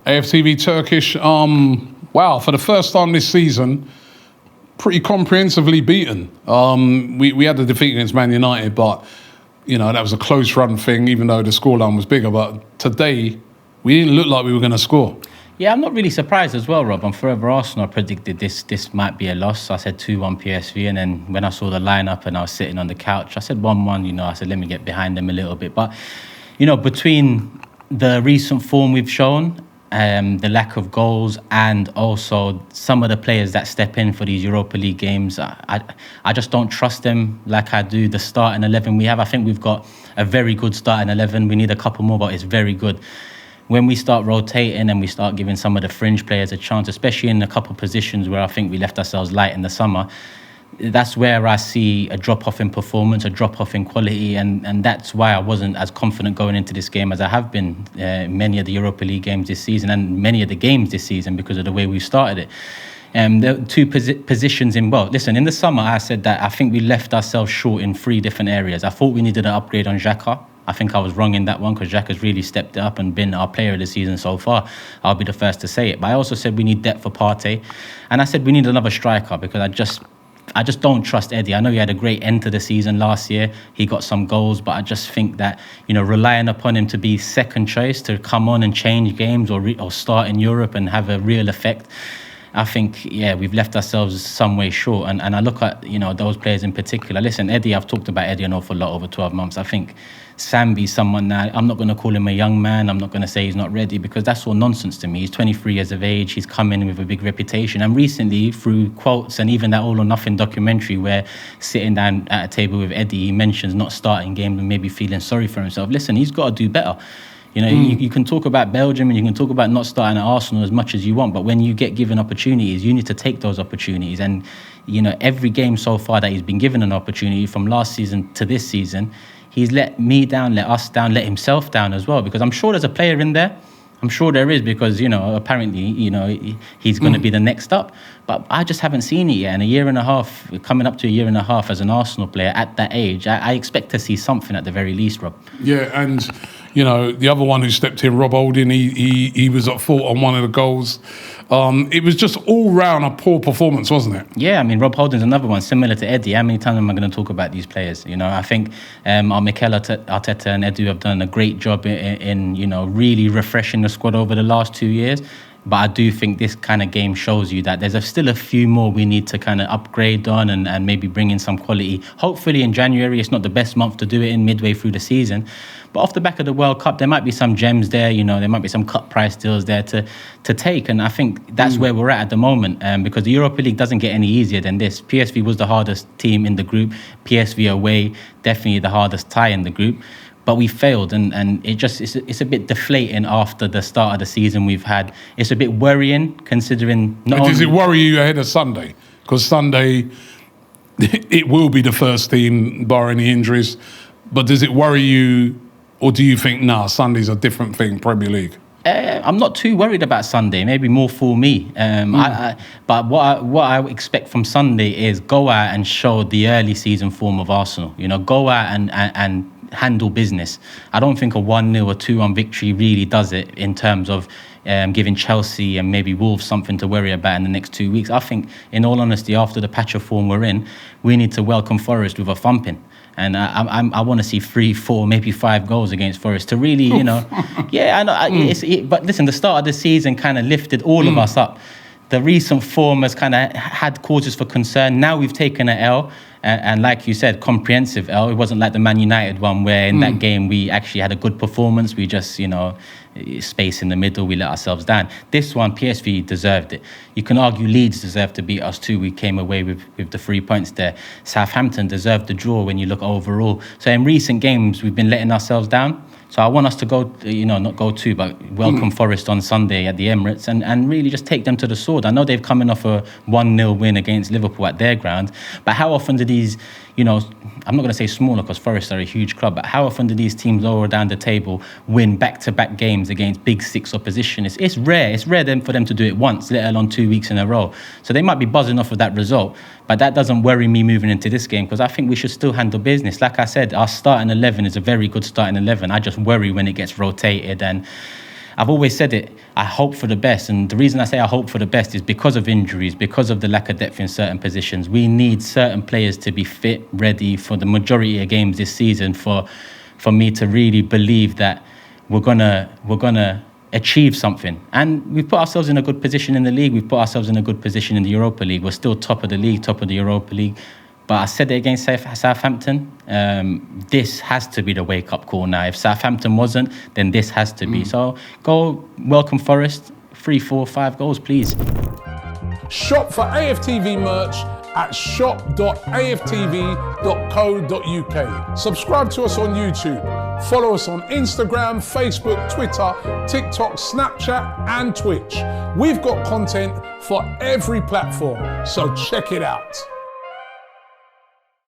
AFTV Turkish, wow, for the first time this season, pretty comprehensively beaten. We had the defeat against Man United, but, that was a close run thing, even though the scoreline was bigger. But today, we didn't look like we were going to score. Yeah, I'm not really surprised as well, Rob. I'm forever Arsenal. I predicted this might be a loss. I said 2-1 PSV, and then when I saw the lineup and I was sitting on the couch, I said 1-1. I said let me get behind them a little bit. But between the recent form we've shown, the lack of goals, and also some of the players that step in for these Europa League games, I just don't trust them like I do the starting 11 we have. I think we've got a very good starting 11. We need a couple more, but it's very good. When we start rotating and we start giving some of the fringe players a chance, especially in a couple of positions where I think we left ourselves light in the summer, that's where I see a drop-off in performance, a drop-off in quality, and that's why I wasn't as confident going into this game as I have been many of the Europa League games this season and many of the games this season because of the way we started it. The two positions in the summer I said that I think we left ourselves short in 3 different areas. I thought we needed an upgrade on Xhaka. I think I was wrong in that one because Jack has really stepped it up and been our player of the season so far. I'll be the first to say it. But I also said we need depth for Partey. And I said we need another striker because I just don't trust Eddie. I know he had a great end to the season last year. He got some goals, but I just think that, relying upon him to be second choice, to come on and change games or start in Europe and have a real effect, I think, we've left ourselves some way short. And I look at, those players in particular. Listen, Eddie, I've talked about Eddie an awful lot over 12 months. I think Sambi, someone now, I'm not going to call him a young man. I'm not going to say he's not ready because that's all nonsense to me. He's 23 years of age. He's come in with a big reputation. And recently, through quotes and even that All or Nothing documentary where sitting down at a table with Eddie, he mentions not starting games and maybe feeling sorry for himself. Listen, he's got to do better. You can talk about Belgium and you can talk about not starting at Arsenal as much as you want, but when you get given opportunities, you need to take those opportunities. And, every game so far that he's been given an opportunity from last season to this season, he's let me down, let us down, let himself down as well, because I'm sure there's a player in there. I'm sure there is because, apparently, he's going to be the next up. But I just haven't seen it yet. And a year and a half, coming up to a year and a half as an Arsenal player at that age, I expect to see something at the very least, Rob. Yeah, and, the other one who stepped in, Rob Holding, he was at fault on one of the goals. It was just all round a poor performance, wasn't it? Yeah, Rob Holding's another one, similar to Eddie. How many times am I going to talk about these players? I think our Mikel Arteta and Edu have done a great job in really refreshing the squad over the last 2 years. But I do think this kind of game shows you that there's still a few more we need to kind of upgrade on and maybe bring in some quality. Hopefully in January, it's not the best month to do it in midway through the season. But off the back of the World Cup, there might be some gems there, there might be some cut price deals there to take. And I think that's where we're at the moment because the Europa League doesn't get any easier than this. PSV was the hardest team in the group. PSV away, definitely the hardest tie in the group. But we failed, and it's a bit deflating after the start of the season we've had. It's a bit worrying considering... Does it worry you ahead of Sunday? Because Sunday, it will be the first team, barring any injuries. But does it worry you, or do you think, Sunday's a different thing, Premier League? I'm not too worried about Sunday, maybe more for me. But what I expect from Sunday is go out and show the early season form of Arsenal. Go out and handle business. I don't think a 1-0 or 2-1 victory really does it in terms of giving Chelsea and maybe Wolves something to worry about in the next 2 weeks. I think, in all honesty, after the patch of form we're in, we need to welcome Forest with a thumping. And I want to see 3, 4, maybe 5 goals against Forest to really, yeah, I know. But listen, the start of the season kind of lifted all of us up. The recent form has kind of had causes for concern. Now we've taken an L. And like you said, comprehensive L. It wasn't like the Man United one where in that game we actually had a good performance. We just, space in the middle, we let ourselves down. This one, PSV deserved it. You can argue Leeds deserved to beat us too. We came away with the 3 points there. Southampton deserved the draw when you look overall. So in recent games, we've been letting ourselves down. So I want us to go, not go to, but welcome Forest on Sunday at the Emirates and really just take them to the sword. I know they've coming off a 1-0 win against Liverpool at their ground, but how often do these, I'm not going to say smaller because Forest are a huge club, but how often do these teams lower down the table win back-to-back games against big six opposition? It's rare. It's rare for them to do it once, let alone 2 weeks in a row. So they might be buzzing off of that result, but that doesn't worry me moving into this game because I think we should still handle business. Like I said, our starting 11 is a very good starting 11. I just worry when it gets rotated and I've always said it, I hope for the best. And the reason I say I hope for the best is because of injuries, because of the lack of depth in certain positions. We need certain players to be fit, ready for the majority of games this season for me to really believe that we're gonna achieve something. And we've put ourselves in a good position in the league. We've put ourselves in a good position in the Europa League. We're still top of the league, top of the Europa League. But I said it against Southampton. This has to be the wake-up call now. If Southampton wasn't, then this has to be. So go welcome Forest. 3, 4, 5 goals, please. Shop for AFTV merch at shop.aftv.co.uk. Subscribe to us on YouTube. Follow us on Instagram, Facebook, Twitter, TikTok, Snapchat, and Twitch. We've got content for every platform, so check it out.